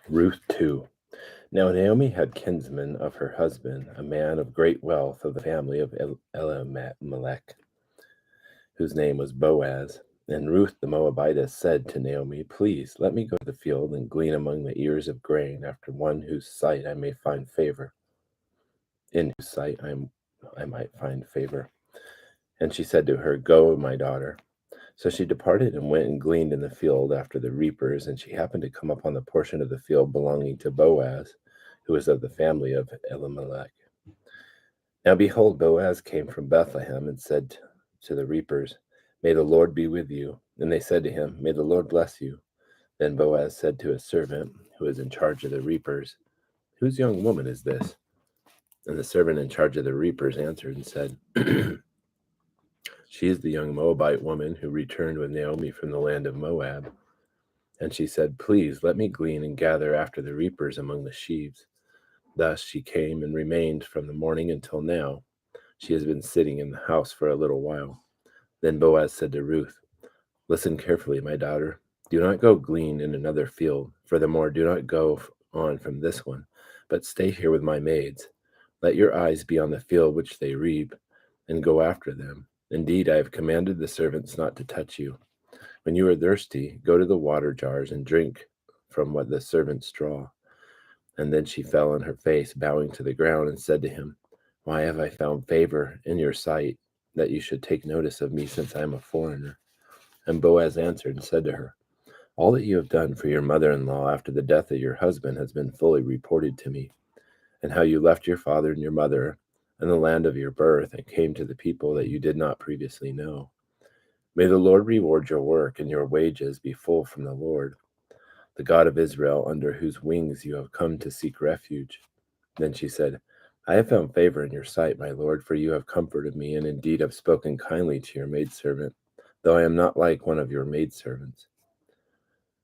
Ruth 2. Now Naomi had kinsman of her husband, a man of great wealth of the family of Elimelech, whose name was Boaz. And Ruth the Moabitess said to Naomi, Please let me go to the field and glean among the ears of grain after one whose sight I may find favor, in whose sight I might find favor. And she said to her, Go, my daughter. So she departed and went and gleaned in the field after the reapers, and she happened to come upon the portion of the field belonging to Boaz, who was of the family of Elimelech. Now behold, Boaz came from Bethlehem and said to the reapers, May the Lord be with you. And they said to him, May the Lord bless you. Then Boaz said to his servant, who was in charge of the reapers, Whose young woman is this? And the servant in charge of the reapers answered and said, She is the young Moabite woman who returned with Naomi from the land of Moab. And she said, Please let me glean and gather after the reapers among the sheaves. Thus she came and remained from the morning until now. She has been sitting in the house for a little while. Then Boaz said to Ruth, Listen carefully, my daughter. Do not go glean in another field. Furthermore, do not go on from this one, but stay here with my maids. Let your eyes be on the field which they reap, and go after them. Indeed, I have commanded the servants not to touch you. When you are thirsty, go to the water jars and drink from what the servants draw. And then she fell on her face, bowing to the ground, and said to him, Why have I found favor in your sight, that you should take notice of me, since I am a foreigner? And Boaz answered and said to her, All that you have done for your mother-in-law after the death of your husband has been fully reported to me, and how you left your father and your mother and the land of your birth and came to the people that you did not previously know. May the Lord reward your work, and your wages be full from the Lord, the God of Israel, under whose wings you have come to seek refuge. Then she said, I have found favor in your sight, my Lord, for you have comforted me, and indeed have spoken kindly to your maidservant, though I am not like one of your maidservants.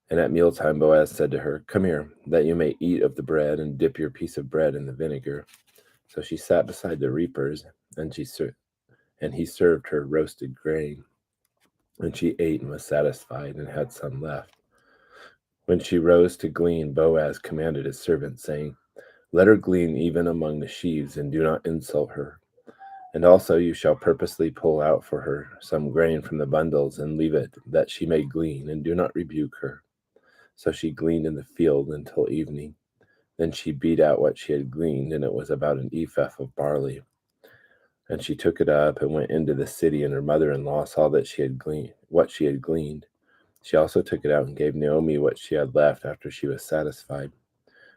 And at mealtime Boaz said to her, Come here, that you may eat of the bread, and dip your piece of bread in the vinegar. So she sat beside the reapers, and he served her roasted grain. And she ate and was satisfied, and had some left. When she rose to glean, Boaz commanded his servant, saying, Let her glean even among the sheaves, and do not insult her. And also you shall purposely pull out for her some grain from the bundles, and leave it, that she may glean, and do not rebuke her. So she gleaned in the field until evening. Then she beat out what she had gleaned, and it was about an ephah of barley. And she took it up and went into the city, and her mother-in-law saw that she had gleaned what she had gleaned. She also took it out and gave Naomi what she had left after she was satisfied.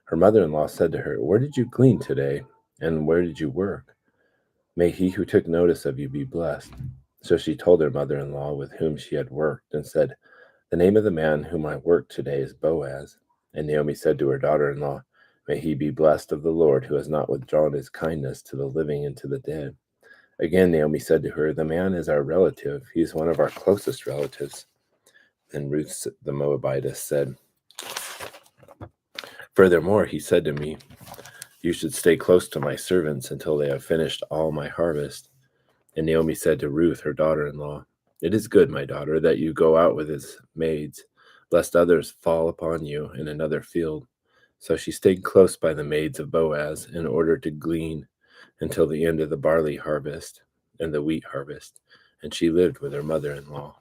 Her mother-in-law said to her, Where did you glean today, and where did you work? May he who took notice of you be blessed. So she told her mother-in-law with whom she had worked, and said, The name of the man whom I worked today is Boaz. And Naomi said to her daughter-in-law, May he be blessed of the Lord, who has not withdrawn his kindness to the living and to the dead. Again Naomi said to her, The man is our relative. He is one of our closest relatives. Then Ruth the Moabitess said, Furthermore, he said to me, You should stay close to my servants until they have finished all my harvest. And Naomi said to Ruth, her daughter-in-law, It is good, my daughter, that you go out with his maids, lest others fall upon you in another field. So she stayed close by the maids of Boaz in order to glean until the end of the barley harvest and the wheat harvest, and she lived with her mother-in-law.